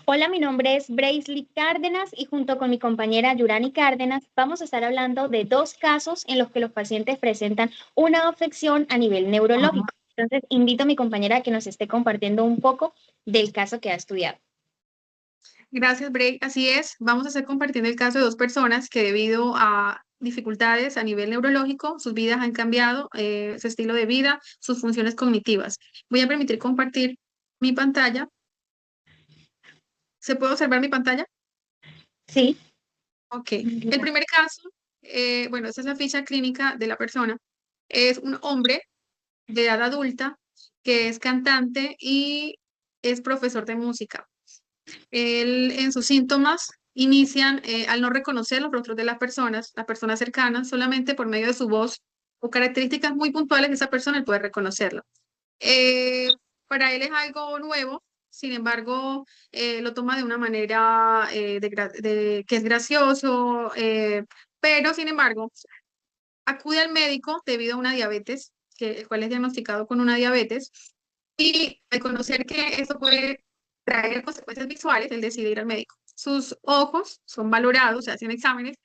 Hola, mi nombre es Braisley Cárdenas y junto con mi compañera Yurani Cárdenas vamos a estar hablando de dos casos en los que los pacientes presentan una afección a nivel neurológico. Entonces, invito a mi compañera a que nos esté compartiendo un poco del caso que ha estudiado. Gracias, Bray. Así es, vamos a estar compartiendo el caso de dos personas que debido a dificultades a nivel neurológico, sus vidas han cambiado, su estilo de vida, sus funciones cognitivas. Voy a permitir compartir mi pantalla. ¿Se puede observar mi pantalla? Sí. Ok. El primer caso, bueno, esta es la ficha clínica de la persona. Es un hombre de edad adulta que es cantante y es profesor de música. Él, en sus síntomas inician al no reconocer los rostros de las personas cercanas, solamente por medio de su voz o características muy puntuales de esa persona, él puede reconocerlo. Eh, para él es algo nuevo, sin embargo, lo toma de una manera que es gracioso, pero sin embargo, acude al médico debido a una diabetes, el cual es diagnosticado con una diabetes, y al conocer que esto puede traer consecuencias visuales, él decide ir al médico. Sus ojos son valorados, se hacen exámenes,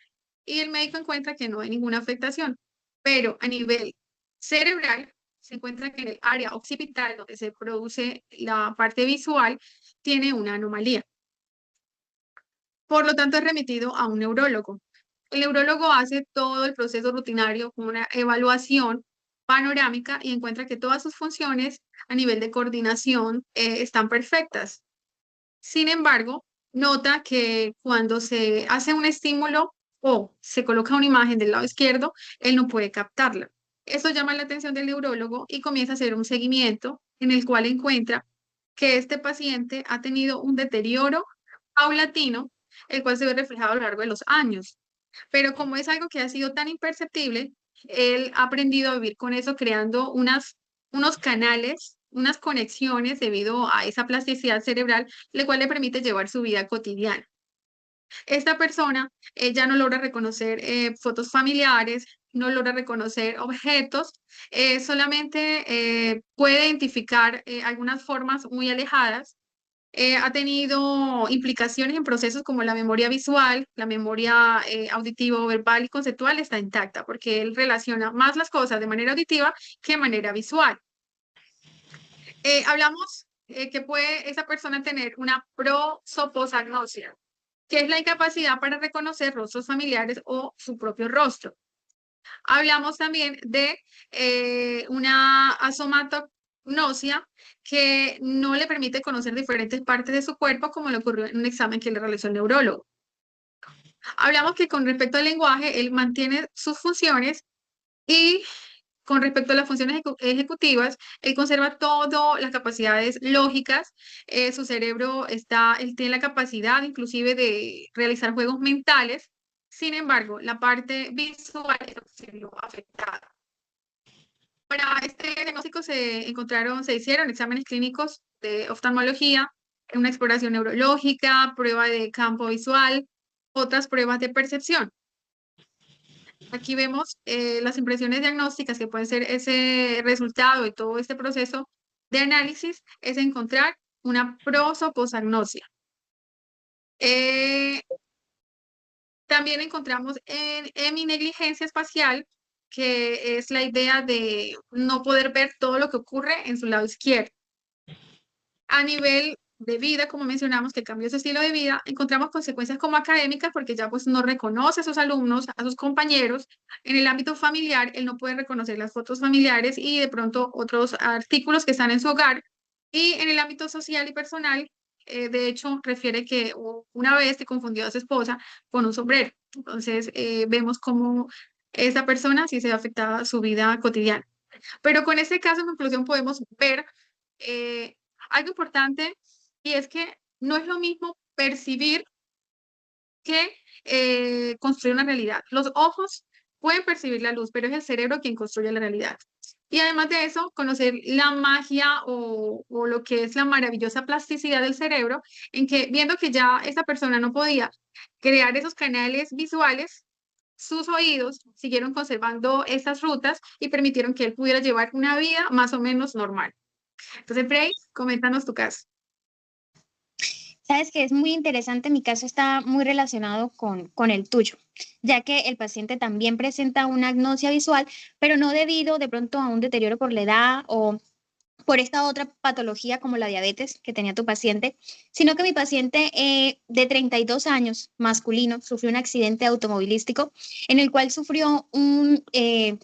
y el médico encuentra que no hay ninguna afectación, pero a nivel cerebral se encuentra que en el área occipital, donde se produce la parte visual, tiene una anomalía. Por lo tanto, es remitido a un neurólogo. El neurólogo hace todo el proceso rutinario con una evaluación panorámica y encuentra que todas sus funciones a nivel de coordinación están perfectas. Sin embargo, nota que cuando se hace un estímulo o se coloca una imagen del lado izquierdo, él no puede captarla. Eso llama la atención del neurólogo y comienza a hacer un seguimiento en el cual encuentra que este paciente ha tenido un deterioro paulatino, el cual se ve reflejado a lo largo de los años. Pero como es algo que ha sido tan imperceptible, él ha aprendido a vivir con eso, creando unos canales, unas conexiones debido a esa plasticidad cerebral, lo cual le permite llevar su vida cotidiana. Esta persona ya no logra reconocer fotos familiares, no logra reconocer objetos, solamente puede identificar algunas formas muy alejadas. Ha tenido implicaciones en procesos como la memoria visual, la memoria auditivo, verbal y conceptual está intacta, porque él relaciona más las cosas de manera auditiva que de manera visual. Hablamos que puede esa persona tener una prosopagnosia, que es la incapacidad para reconocer rostros familiares o su propio rostro. Hablamos también de una asomatognosia que no le permite conocer diferentes partes de su cuerpo, como le ocurrió en un examen que le realizó el neurólogo. Hablamos que con respecto al lenguaje, él mantiene sus funciones y con respecto a las funciones ejecutivas, él conserva todas las capacidades lógicas. Su cerebro él tiene la capacidad inclusive de realizar juegos mentales. Sin embargo, la parte visual se vio afectada. Para este diagnóstico se hicieron exámenes clínicos de oftalmología, una exploración neurológica, prueba de campo visual, otras pruebas de percepción. Aquí vemos las impresiones diagnósticas que pueden ser ese resultado de todo este proceso de análisis, es encontrar una prosopagnosia. Eh, También encontramos en heminegligencia espacial, que es la idea de no poder ver todo lo que ocurre en su lado izquierdo. A nivel de vida, como mencionamos, que cambió su estilo de vida, encontramos consecuencias como académicas porque ya pues no reconoce a sus alumnos, a sus compañeros. En el ámbito familiar, él no puede reconocer las fotos familiares y de pronto otros artículos que están en su hogar. Y en el ámbito social y personal, de hecho, refiere que una vez se confundió a su esposa con un sombrero. Entonces, vemos cómo esta persona sí se ve afectada su vida cotidiana. Pero con este caso en conclusión podemos ver eh, algo importante, y es que no es lo mismo percibir que construir una realidad. Los ojos pueden percibir la luz, pero es el cerebro quien construye la realidad. Y además de eso, conocer la magia o lo que es la maravillosa plasticidad del cerebro, en que viendo que ya esta persona no podía crear esos canales visuales, sus oídos siguieron conservando esas rutas y permitieron que él pudiera llevar una vida más o menos normal. Entonces, Bray, coméntanos tu caso. Sabes que es muy interesante, mi caso está muy relacionado con el tuyo, ya que el paciente también presenta una agnosia visual, pero no debido de pronto a un deterioro por la edad o por esta otra patología como la diabetes que tenía tu paciente, sino que mi paciente de 32 años, masculino, sufrió un accidente automovilístico en el cual sufrió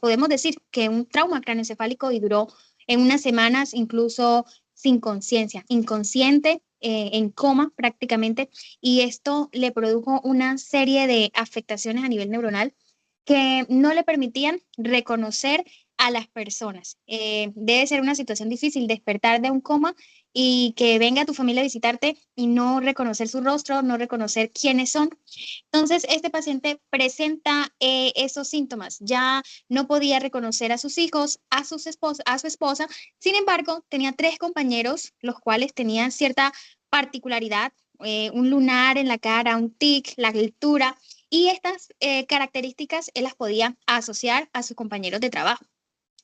podemos decir que un trauma craneoencefálico y duró en unas semanas incluso sin conciencia, inconsciente, en coma prácticamente, y esto le produjo una serie de afectaciones a nivel neuronal que no le permitían reconocer a las personas. Debe ser una situación difícil despertar de un coma y que venga tu familia a visitarte y no reconocer su rostro, no reconocer quiénes son. Entonces, este paciente presenta esos síntomas. Ya no podía reconocer a sus hijos, a su esposa. Sin embargo, tenía tres compañeros, los cuales tenían cierta particularidad, un lunar en la cara, un tic, la altura, y estas características él las podía asociar a sus compañeros de trabajo.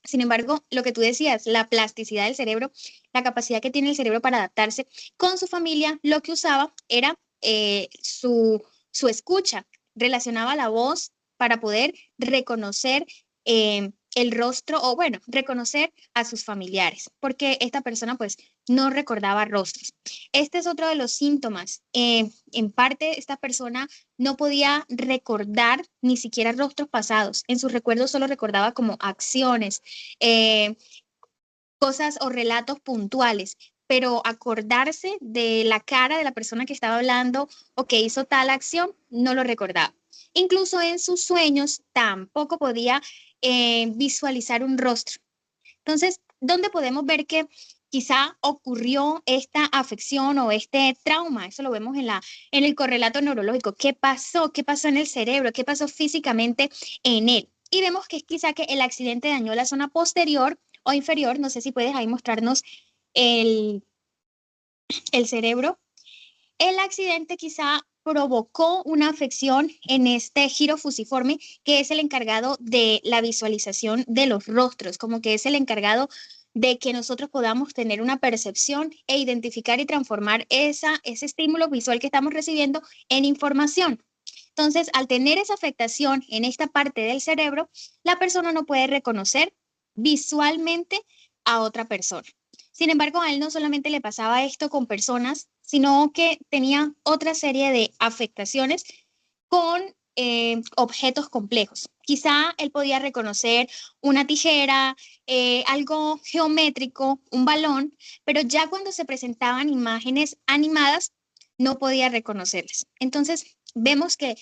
Sin embargo, lo que tú decías, la plasticidad del cerebro, la capacidad que tiene el cerebro para adaptarse con su familia, lo que usaba era su escucha, relacionaba la voz para poder reconocer el rostro o, bueno, reconocer a sus familiares, porque esta persona pues no recordaba rostros. Este es otro de los síntomas. En parte, esta persona no podía recordar ni siquiera rostros pasados. En sus recuerdos solo recordaba como acciones, eh, cosas o relatos puntuales, pero acordarse de la cara de la persona que estaba hablando o que hizo tal acción, no lo recordaba. Incluso en sus sueños tampoco podía visualizar un rostro. Entonces, ¿dónde podemos ver que quizá ocurrió esta afección o este trauma? Eso lo vemos en el correlato neurológico. ¿Qué pasó? ¿Qué pasó en el cerebro? ¿Qué pasó físicamente en él? Y vemos que es quizá que el accidente dañó la zona posterior o inferior. No sé si puedes ahí mostrarnos el, el cerebro. El accidente quizá provocó una afección en este giro fusiforme, que es el encargado de la visualización de los rostros, como que es el encargado de que nosotros podamos tener una percepción e identificar y transformar ese estímulo visual que estamos recibiendo en información. Entonces, al tener esa afectación en esta parte del cerebro, la persona no puede reconocer visualmente a otra persona. Sin embargo, a él no solamente le pasaba esto con personas, sino que tenía otra serie de afectaciones con objetos complejos. Quizá él podía reconocer una tijera, algo geométrico, un balón, pero ya cuando se presentaban imágenes animadas, no podía reconocerlas. Entonces, vemos que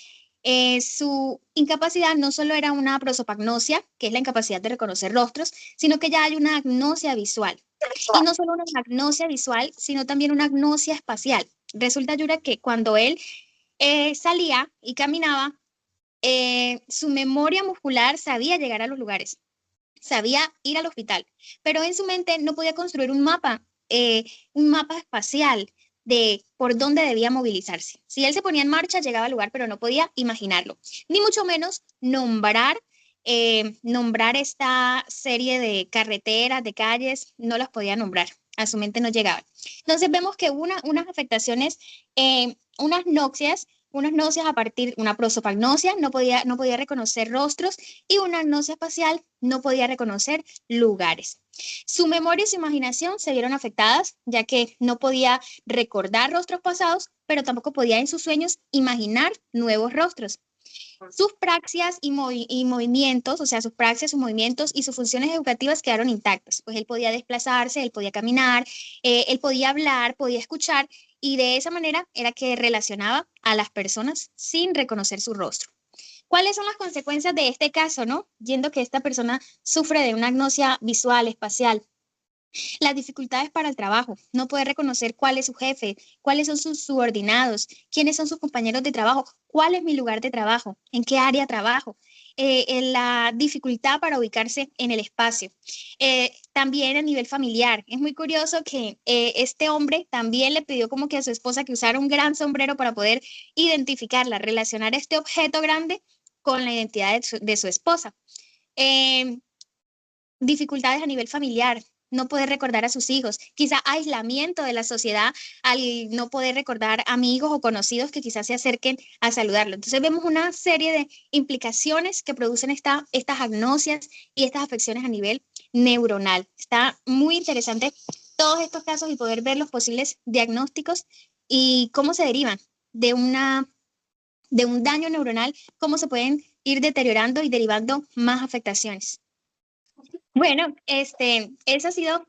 su incapacidad no solo era una prosopagnosia, que es la incapacidad de reconocer rostros, sino que ya hay una agnosia visual. Y no solo una agnosia visual, sino también una agnosia espacial. Resulta, Yura, que cuando él salía y caminaba, su memoria muscular sabía llegar a los lugares, sabía ir al hospital, pero en su mente no podía construir un mapa espacial de por dónde debía movilizarse. Si él se ponía en marcha, llegaba al lugar, pero no podía imaginarlo, ni mucho menos nombrar esta serie de carreteras, de calles, no las podía nombrar, a su mente no llegaban. Entonces vemos que unas afectaciones, unas náuseas a partir, una prosopagnosia, no podía reconocer rostros, y una agnosia espacial, no podía reconocer lugares. Su memoria y su imaginación se vieron afectadas, ya que no podía recordar rostros pasados, pero tampoco podía en sus sueños imaginar nuevos rostros. Sus praxias y movimientos, o sea, sus praxias, sus movimientos y sus funciones educativas quedaron intactas, pues él podía desplazarse, él podía caminar, él podía hablar, podía escuchar, y de esa manera era que relacionaba a las personas sin reconocer su rostro. ¿Cuáles son las consecuencias de este caso, no? Yendo que esta persona sufre de una agnosia visual, espacial, las dificultades para el trabajo, no poder reconocer cuál es su jefe, cuáles son sus subordinados, quiénes son sus compañeros de trabajo, cuál es mi lugar de trabajo, en qué área trabajo, en la dificultad para ubicarse en el espacio. También a nivel familiar, es muy curioso que este hombre también le pidió como que a su esposa que usara un gran sombrero para poder identificarla, relacionar este objeto grande con la identidad de su esposa. Eh, Dificultades a nivel familiar. no poder recordar a sus hijos, quizá aislamiento de la sociedad al no poder recordar amigos o conocidos que quizás se acerquen a saludarlo. Entonces vemos una serie de implicaciones que producen estas agnosias y estas afecciones a nivel neuronal. Está muy interesante todos estos casos y poder ver los posibles diagnósticos y cómo se derivan de de un daño neuronal, cómo se pueden ir deteriorando y derivando más afectaciones. Bueno, esa ha sido